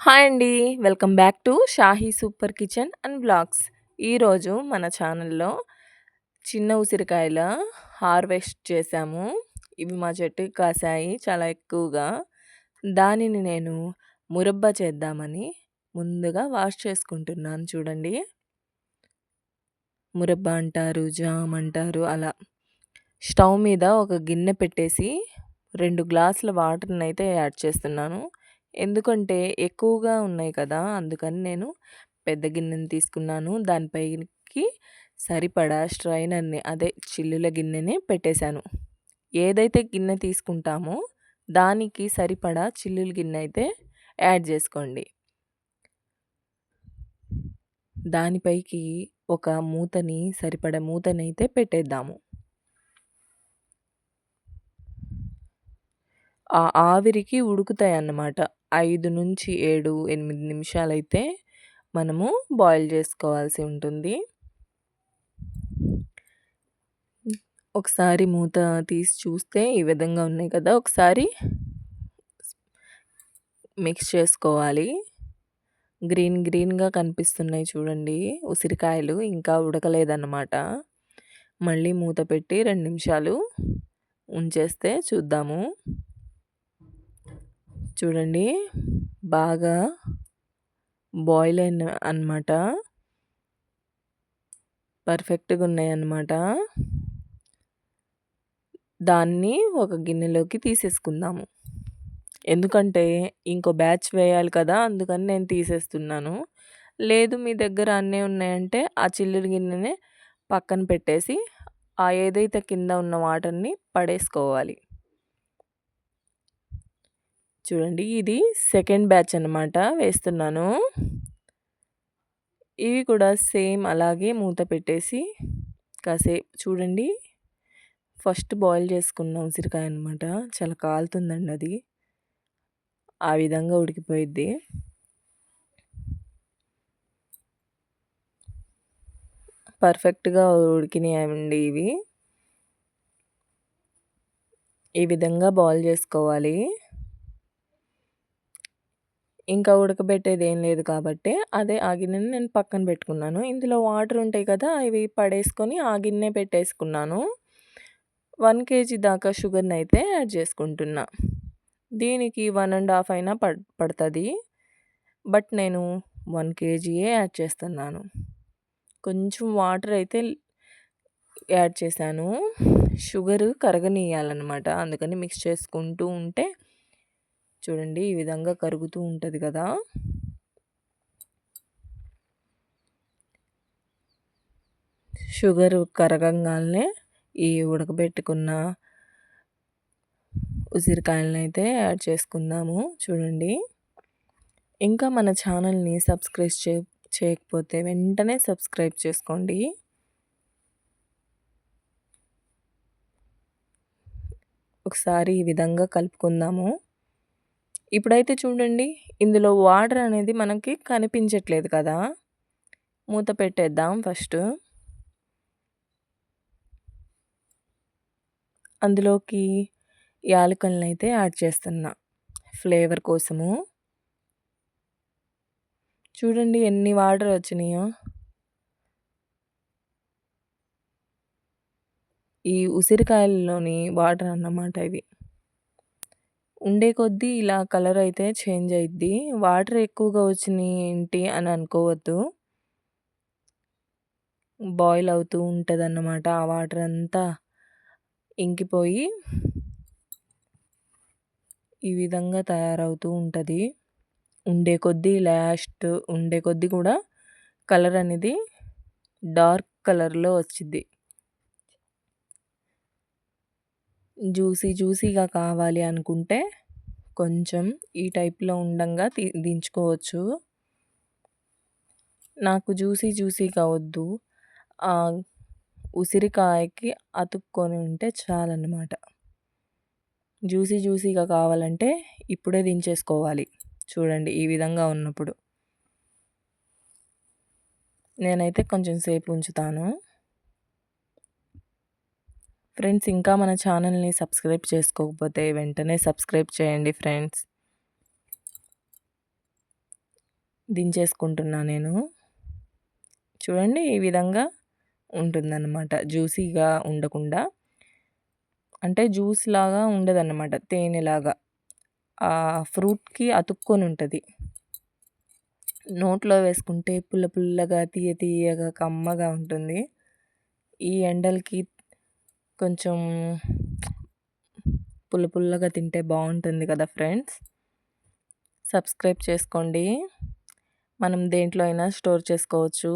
Hi అండి. Welcome back to Shahi super kitchen and vlogs. ఈరోజు మన ఛానల్‌లో చిన్న ఉసిరికాయల హార్వెస్ట్ చేశాము. ఇవి మా చెట్టుకి కాసాయి చాలా ఎక్కువగా. దానిని నేను మురబ్బా చేద్దామని ముందుగా వాష్ చేసుకుంటున్నాను చూడండి. మురబ్బా అంటారు, జామ్ అంటారు అలా. స్టవ్ మీద ఒక గిన్నె పెట్టేసి 2 గ్లాసుల వాటర్‌నైతే యాడ్ చేస్తున్నాను. ఎందుకంటే ఎక్కువగా ఉన్నాయి కదా! అందుకని నేను పెద్ద గిన్నెని తీసుకున్నాను. దానిపైకి సరిపడా స్ట్రైనర్‌ని అదే చిల్లుల గిన్నెని పెట్టేశాను. ఏదైతే గిన్నె తీసుకుంటామో దానికి సరిపడా చిల్లుల గిన్నె అయితే యాడ్ చేసుకోండి. దానిపైకి ఒక సరిపడా మూతనైతే పెట్టేద్దాము. ఆ ఆవిరికి ఉడుకుతాయన్నమాట. 5-7, 8 నిమిషాలైతే మనము బాయిల్ చేసుకోవాల్సి ఉంటుంది. ఒకసారి మూత తీసి చూస్తే ఈ విధంగా ఉన్నాయి కదా! ఒకసారి మిక్స్ చేసుకోవాలి. గ్రీన్‌గా కనిపిస్తున్నాయి చూడండి ఉసిరికాయలు. ఇంకా ఉడకలేదన్నమాట. మళ్ళీ మూత పెట్టి 2 నిమిషాలు ఉంచేస్తే చూద్దాము. చూడండి బాగా బాయిల్ అయిన అనమాట. పర్ఫెక్ట్‌గా ఉన్నాయన్నమాట. దాన్ని ఒక గిన్నెలోకి తీసేసుకుందాము. ఎందుకంటే ఇంకో బ్యాచ్ వేయాలి కదా! అందుకని నేను తీసేస్తున్నాను. లేదు మీ దగ్గర అన్నీ ఉన్నాయంటే ఆ చిల్లులు గిన్నెనే పక్కన పెట్టేసి ఏదైతే కింద ఉన్న వాటర్‌ని పడేసుకోవాలి. చూడండి ఇది సెకండ్ బ్యాచ్ అనమాట వేస్తున్నాను. ఇవి కూడా సేమ్ అలాగే మూత పెట్టేసి కాసేపు చూడండి. ఫస్ట్ బాయిల్ చేసుకున్న ఉసిరికాయ అనమాట. చాలా కాలుతుందండి అది. ఆ విధంగా ఉడికిపోయిద్ది. పర్ఫెక్ట్‌గా ఉడికినాయండి ఇవి. ఈ విధంగా బాయిల్ చేసుకోవాలి. ఇంకా ఉడకబెట్టేదేం లేదు కాబట్టి అదే ఆ గిన్నెని నేను పక్కన పెట్టుకున్నాను. ఇందులో వాటర్ ఉంటాయి కదా! అవి పడేసుకొని ఆ గిన్నె పెట్టేసుకున్నాను. 1 కేజీ దాకా షుగర్‌నైతే యాడ్ చేసుకుంటున్నా. దీనికి 1 ½ అయినా పడతది. బట్ నేను 1 కేజీయే యాడ్ చేస్తున్నాను. కొంచెం వాటర్ అయితే యాడ్ చేశాను. షుగరు కరగనీయాలనమాట. అందుకని మిక్స్ చేసుకుంటూ ఉంటే చూడండి ఈ విధంగా కరుగుతూ ఉంటది కదా! షుగరు కరగంగాల్నే ఈ ఉడకబెట్టుకున్న ఉసిరికాయలనైతే యాడ్ చేసుకుందాము. చూడండి. ఇంకా మన ఛానల్‌ని సబ్స్క్రైబ్ చేయకపోతే వెంటనే సబ్స్క్రైబ్ చేసుకోండి. ఒకసారి ఈ విధంగా కలుపుకుందాము. ఇప్పుడైతే చూడండి ఇందులో వాటర్ అనేది మనకి కనిపించట్లేదు కదా! మూత పెట్టేద్దాం ఫస్ట్. అందులోకి యాలకులనైతే యాడ్ చేస్తున్నా ఫ్లేవర్ కోసము. చూడండి ఎన్ని వాటర్ వచ్చినాయో. ఈ ఉసిరికాయల్లోని వాటర్ అన్నమాట ఇవి. ఉండే కొద్దీ ఇలా కలర్ అయితే చేంజ్ అయిద్ది. వాటర్ ఎక్కువగా వచ్చినాయి ఏంటి అని అనుకోవద్దు. బాయిల్ అవుతూ ఉంటదన్నమాట. ఆ వాటర్ అంతా ఇంకిపోయి ఈ విధంగా తయారవుతూ ఉంటది. ఉండే కొద్దీ కూడా కలర్ అనేది డార్క్ కలర్‌లో వచ్చిద్ది. జ్యూసీగా కావాలి అనుకుంటే కొంచెం ఈ టైప్‌లో ఉండంగా దించుకోవచ్చు. నాకు జ్యూసీగా వద్దు. ఉసిరికాయకి అతుక్కొని ఉంటే చాలన్నమాట. జ్యూసీగా కావాలంటే ఇప్పుడే దించేసుకోవాలి. చూడండి ఈ విధంగా ఉన్నప్పుడు. నేనైతే కొంచెం సేపు ఉంచుతాను. ఫ్రెండ్స్ ఇంకా మన ఛానల్‌ని సబ్స్క్రైబ్ చేసుకోకపోతే వెంటనే సబ్స్క్రైబ్ చేయండి ఫ్రెండ్స్. దించేసుకుంటున్నా నేను. చూడండి ఈ విధంగా ఉంటుందన్నమాట. జ్యూసీగా ఉండకుండా. అంటే జ్యూస్‌లాగా ఉండదన్నమాట. తేనెలాగా. ఆ ఫ్రూట్‌కి అతుక్కొని ఉంటది. నోట్లో వేసుకుంటే పుల్ల పుల్లగా, తియ్య తియ్యగా, కమ్మగా ఉంటుంది. ఈ ఎండలకి కొంచెం పుల్ల పుల్లగా తింటే బావుంటుంది కదా ఫ్రెండ్స్. సబ్స్క్రైబ్ చేసుకోండి. మనం దేంట్లో అయినా స్టోర్ చేసుకోవచ్చు.